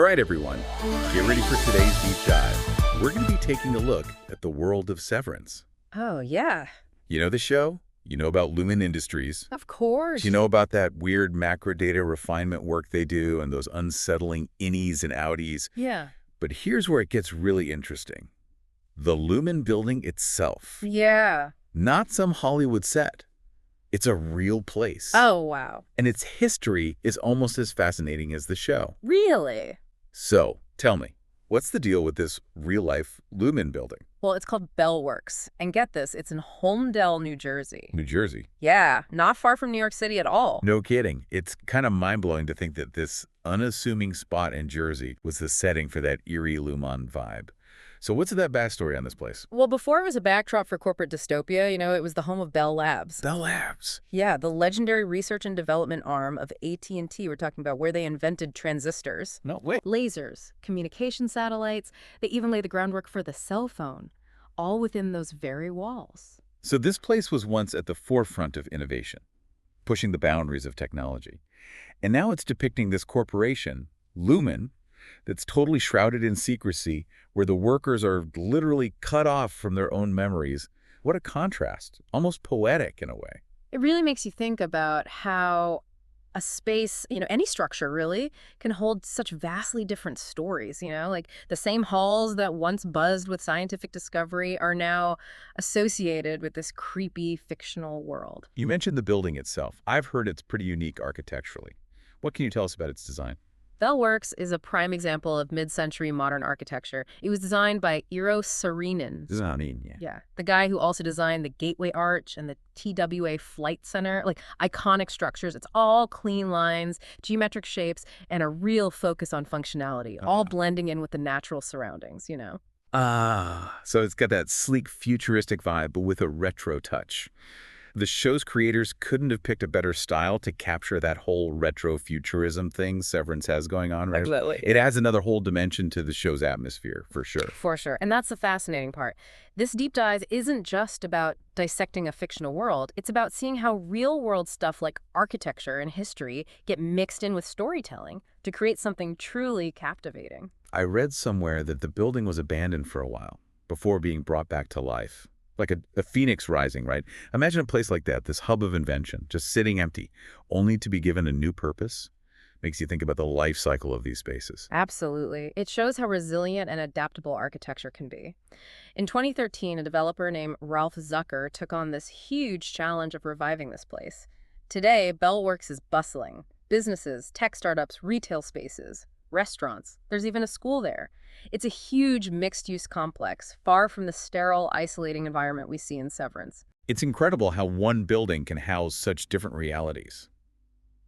All right, everyone, get ready for today's deep dive. We're going to be taking a look at the world of Severance. Oh, yeah. You know the show? You know about Lumon Industries. Of Do you course. know about that weird macro data refinement work they do and those unsettling innies and outies? Yeah. But here's where it gets really interesting. The Lumon building itself. Yeah. Not some Hollywood set. It's a real place. Oh, wow. And its history is almost as fascinating as the show. Really? So, tell me, what's the deal with this real-life Lumon building? Well, it's called Bellworks. And get this, it's in Holmdel, New Jersey. New Jersey. Yeah, not far from New York City at all. No kidding. It's kind of mind-blowing to think that this unassuming spot in Jersey was the setting for that eerie Lumon vibe. So what's that backstory on this place? Well, before it was a backdrop for corporate dystopia, it was the home of Bell Labs. Bell Labs. Yeah, the legendary research and development arm of AT&T. We're talking about where they invented transistors. No, wait. Lasers, communication satellites. They even laid the groundwork for the cell phone, all within those very walls. So this place was once at the forefront of innovation, pushing the boundaries of technology. And now it's depicting this corporation, Lumon, that's totally shrouded in secrecy, where the workers are literally cut off from their own memories. What a contrast, almost poetic in a way. It really makes you think about how a space, any structure really, can hold such vastly different stories, like the same halls that once buzzed with scientific discovery are now associated with this creepy fictional world. You mentioned the building itself. I've heard it's pretty unique architecturally. What can you tell us about its design? Bellworks is a prime example of mid-century modern architecture. It was designed by Eero Saarinen. Yeah, the guy who also designed the Gateway Arch and the TWA Flight Center, like iconic structures. It's all clean lines, geometric shapes, and a real focus on functionality, all blending in with the natural surroundings, So it's got that sleek, futuristic vibe, but with a retro touch. The show's creators couldn't have picked a better style to capture that whole retro-futurism thing Severance has going on, right? Absolutely. It adds another whole dimension to the show's atmosphere, for sure. For sure. And that's the fascinating part. This deep dive isn't just about dissecting a fictional world. It's about seeing how real-world stuff like architecture and history get mixed in with storytelling to create something truly captivating. I read somewhere that the building was abandoned for a while before being brought back to life. Like a phoenix rising, right? Imagine a place like that, this hub of invention, just sitting empty, only to be given a new purpose. Makes you think about the life cycle of these spaces. Absolutely. It shows how resilient and adaptable architecture can be. In 2013, a developer named Ralph Zucker took on this huge challenge of reviving this place. Today, Bellworks is bustling. Businesses, tech startups, retail spaces, restaurants. There's even a school there. It's a huge mixed-use complex, far from the sterile, isolating environment we see in Severance. It's incredible how one building can house such different realities.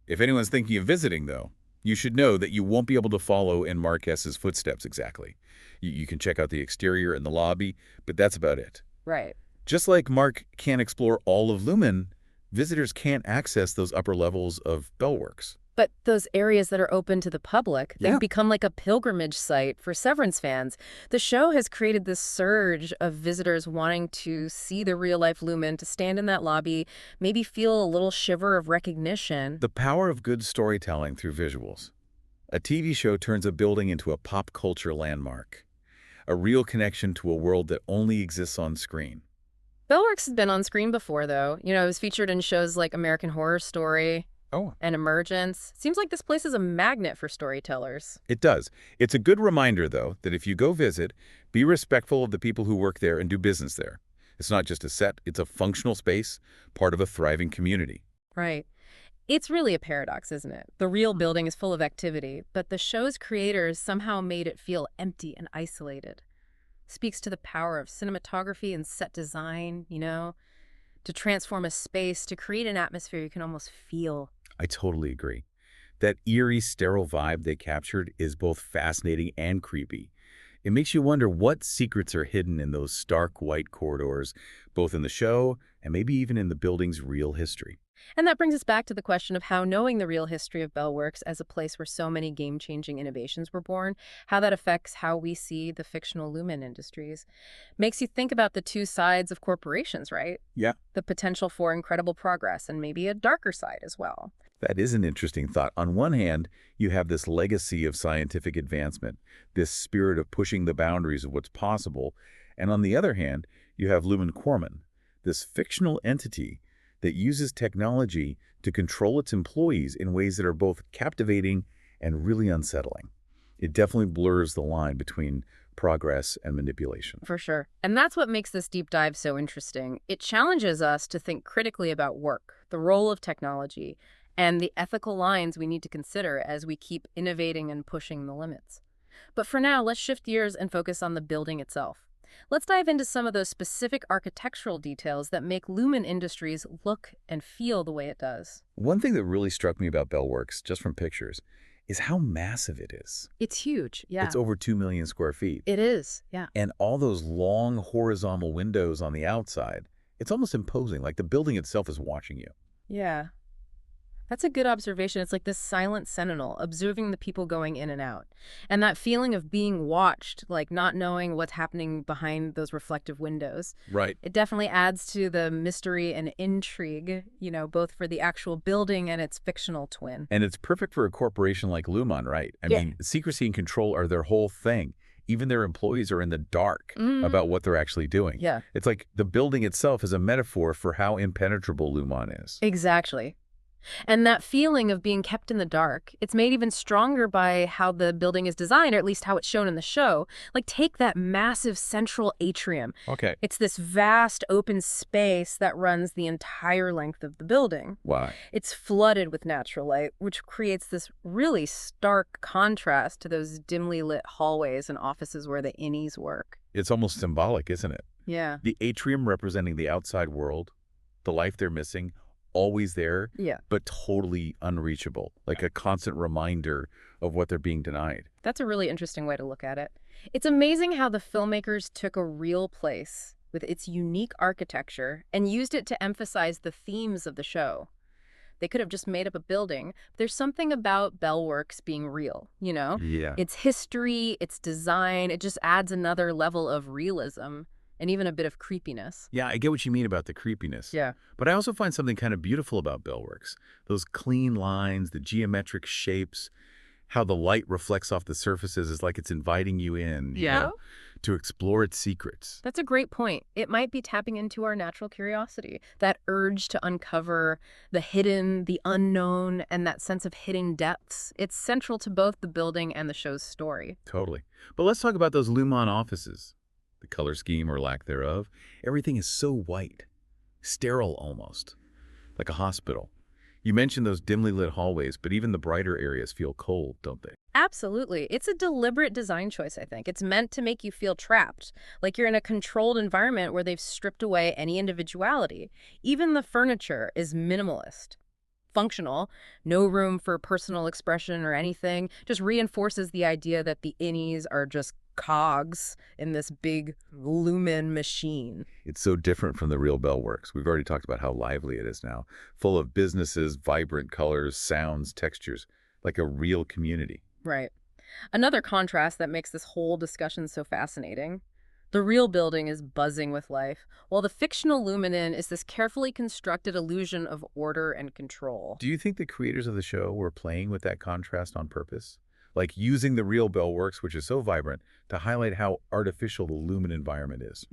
If anyone's thinking of visiting, though, you should know that you won't be able to follow in Marques's footsteps exactly. You can check out the exterior and the lobby, but that's about it. Right. Just like Mark can't explore all of Lumon, visitors can't access those upper levels of Bellworks. But those areas that are open to the public, they've Yeah. become like a pilgrimage site for Severance fans. The show has created this surge of visitors wanting to see the real-life Lumon, to stand in that lobby, maybe feel a little shiver of recognition. The power of good storytelling through visuals. A TV show turns a building into a pop culture landmark, a real connection to a world that only exists on screen. Bellworks has been on screen before, though. It was featured in shows like American Horror Story Oh, and Emergence. Seems like this place is a magnet for storytellers. it does. It's a good reminder, though, that if you go visit, be respectful of the people who work there and do business there. It's not just a set, it's a functional space, part of a thriving community. Right. It's really a paradox, isn't it? The real building is full of activity, but the show's creators somehow made it feel empty and isolated. Speaks to the power of cinematography and set design, to transform a space, to create an atmosphere you can almost feel. I totally agree. That eerie, sterile vibe they captured is both fascinating and creepy. It makes you wonder what secrets are hidden in those stark white corridors, both in the show and maybe even in the building's real history. And that brings us back to the question of how knowing the real history of Bellworks as a place where so many game-changing innovations were born, how that affects how we see the fictional Lumon Industries. Makes you think about the two sides of corporations, right? Yeah. The potential for incredible progress and maybe a darker side as well. That is an interesting thought. On one hand, you have this legacy of scientific advancement, this spirit of pushing the boundaries of what's possible. And on the other hand, you have Lumon, this fictional entity that uses technology to control its employees in ways that are both captivating and really unsettling. It definitely blurs the line between progress and manipulation. For sure. And that's what makes this deep dive so interesting. It challenges us to think critically about work, the role of technology, and the ethical lines we need to consider as we keep innovating and pushing the limits. But for now, let's shift gears and focus on the building itself. Let's dive into some of those specific architectural details that make Lumon Industries look and feel the way it does. One thing that really struck me about Bell Works, just from pictures, is how massive it is. It's huge, yeah. It's over 2 million square feet. It is, yeah. And all those long horizontal windows on the outside, it's almost imposing, like the building itself is watching you. Yeah. That's a good observation. It's like this silent sentinel observing the people going in and out. And that feeling of being watched, like not knowing what's happening behind those reflective windows. Right. It definitely adds to the mystery and intrigue, both for the actual building and its fictional twin. And it's perfect for a corporation like Lumon, right? I mean, secrecy and control are their whole thing. Even their employees are in the dark about what they're actually doing. Yeah. It's like the building itself is a metaphor for how impenetrable Lumon is. Exactly. And that feeling of being kept in the dark, it's made even stronger by how the building is designed, or at least how it's shown in the show. Like, take that massive central atrium. Okay. It's this vast open space that runs the entire length of the building. Why? It's flooded with natural light, which creates this really stark contrast to those dimly lit hallways and offices where the innies work. It's almost symbolic, isn't it? Yeah. The atrium representing the outside world, the life they're missing, always there, but totally unreachable, like a constant reminder of what they're being denied. That's a really interesting way to look at it. It's amazing how the filmmakers took a real place with its unique architecture and used it to emphasize the themes of the show. They could have just made up a building. But there's something about Bell Works being real, Yeah. Its history, its design, it just adds another level of realism. And even a bit of creepiness. Yeah, I get what you mean about the creepiness. Yeah. But I also find something kind of beautiful about Bell Works. Those clean lines, the geometric shapes, how the light reflects off the surfaces is like it's inviting you in, to explore its secrets. That's a great point. It might be tapping into our natural curiosity, that urge to uncover the hidden, the unknown, and that sense of hidden depths. It's central to both the building and the show's story. Totally. But let's talk about those Lumon offices. The color scheme or lack thereof. Everything is so white, sterile almost, like a hospital. You mentioned those dimly lit hallways, but even the brighter areas feel cold, don't they? Absolutely. It's a deliberate design choice, I think. It's meant to make you feel trapped, like you're in a controlled environment where they've stripped away any individuality. Even the furniture is minimalist. Functional, no room for personal expression or anything, just reinforces the idea that the innies are just cogs in this big Lumon machine. It's so different from the real Bell Works. We've already talked about how lively it is now, full of businesses, vibrant colors, sounds, textures, like a real community. Right. Another contrast that makes this whole discussion so fascinating. The real building is buzzing with life, while the fictional Lumon is this carefully constructed illusion of order and control. Do you think the creators of the show were playing with that contrast on purpose? Like using the real Bell Works, which is so vibrant, to highlight how artificial the Lumon environment is?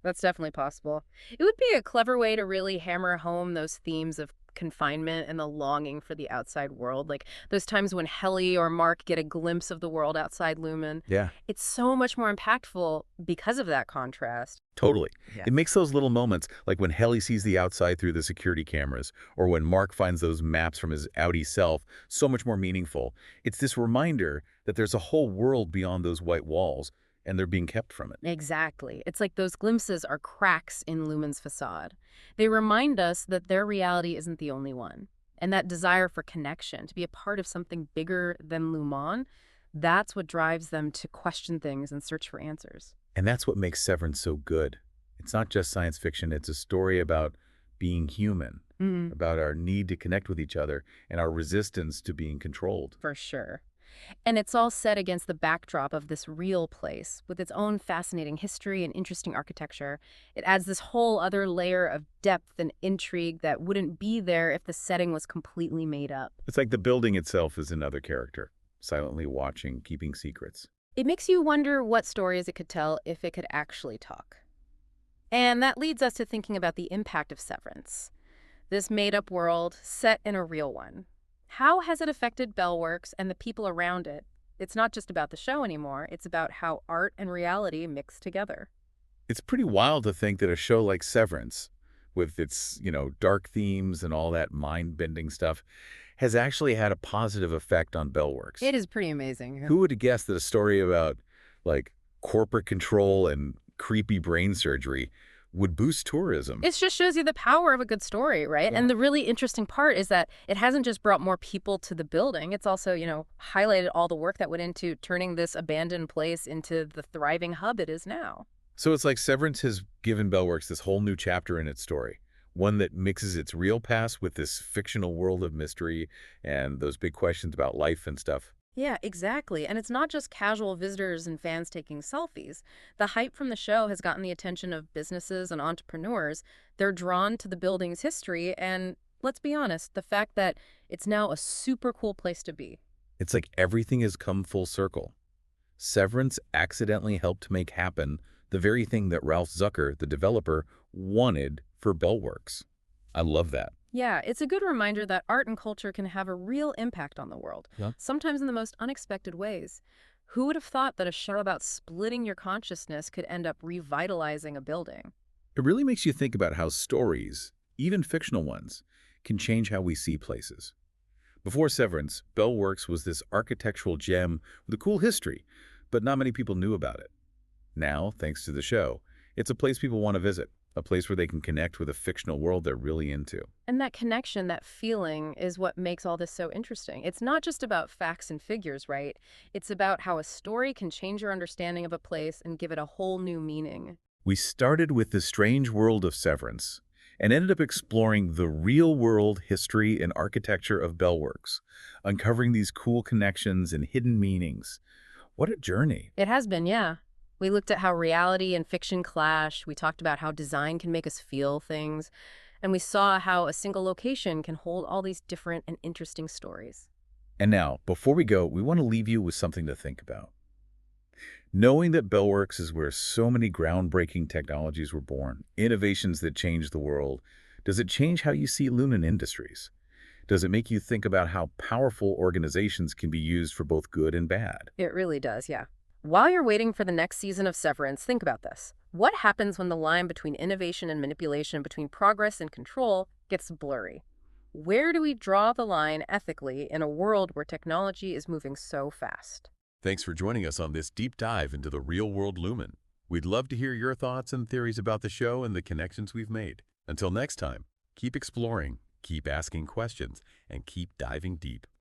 That's definitely possible. It would be a clever way to really hammer home those themes of confinement and the longing for the outside world, like those times when Helly or Mark get a glimpse of the world outside Lumon. Yeah. It's so much more impactful because of that contrast. Totally. Yeah. It makes those little moments, like when Helly sees the outside through the security cameras, or when Mark finds those maps from his Audi self, so much more meaningful. It's this reminder that there's a whole world beyond those white walls, and they're being kept from it. Exactly. It's like those glimpses are cracks in Lumon's facade. They remind us that their reality isn't the only one. And that desire for connection, to be a part of something bigger than Lumon, that's what drives them to question things and search for answers. And that's what makes Severance so good. It's not just science fiction. It's a story about being human, about our need to connect with each other and our resistance to being controlled. For sure. And it's all set against the backdrop of this real place with its own fascinating history and interesting architecture. It adds this whole other layer of depth and intrigue that wouldn't be there if the setting was completely made up. It's like the building itself is another character, silently watching, keeping secrets. It makes you wonder what stories it could tell if it could actually talk. And that leads us to thinking about the impact of Severance, this made-up world set in a real one. How has it affected Bellworks and the people around it? It's not just about the show anymore, it's about how art and reality mix together. It's pretty wild to think that a show like Severance, with its, dark themes and all that mind-bending stuff, has actually had a positive effect on Bellworks. It is pretty amazing. Who would have guessed that a story about, like, corporate control and creepy brain surgery would boost tourism? It just shows you the power of a good story, right? Yeah. And the really interesting part is that it hasn't just brought more people to the building. It's also, highlighted all the work that went into turning this abandoned place into the thriving hub it is now. So it's like Severance has given Bellworks this whole new chapter in its story, one that mixes its real past with this fictional world of mystery and those big questions about life and stuff. Yeah, exactly. And it's not just casual visitors and fans taking selfies. The hype from the show has gotten the attention of businesses and entrepreneurs. They're drawn to the building's history, and let's be honest, the fact that it's now a super cool place to be. It's like everything has come full circle. Severance accidentally helped make happen the very thing that Ralph Zucker, the developer, wanted for Bellworks. I love that. Yeah, it's a good reminder that art and culture can have a real impact on the world, Yeah. sometimes in the most unexpected ways. Who would have thought that a show about splitting your consciousness could end up revitalizing a building? It really makes you think about how stories, even fictional ones, can change how we see places. Before Severance, Bellworks was this architectural gem with a cool history, but not many people knew about it. Now, thanks to the show, it's a place people want to visit, a place where they can connect with a fictional world they're really into. And that connection, that feeling, is what makes all this so interesting. It's not just about facts and figures, right? It's about how a story can change your understanding of a place and give it a whole new meaning. We started with the strange world of Severance and ended up exploring the real-world history and architecture of Bellworks, uncovering these cool connections and hidden meanings. What a journey. It has been, yeah. We looked at how reality and fiction clash. We talked about how design can make us feel things. And we saw how a single location can hold all these different and interesting stories. And now, before we go, we want to leave you with something to think about. Knowing that Bellworks is where so many groundbreaking technologies were born, innovations that changed the world, does it change how you see Lumon Industries? Does it make you think about how powerful organizations can be used for both good and bad? It really does, yeah. While you're waiting for the next season of Severance, think about this. What happens when the line between innovation and manipulation, between progress and control, gets blurry? Where do we draw the line ethically in a world where technology is moving so fast? Thanks for joining us on this deep dive into the real-world Lumon. We'd love to hear your thoughts and theories about the show and the connections we've made. Until next time, keep exploring, keep asking questions, and keep diving deep.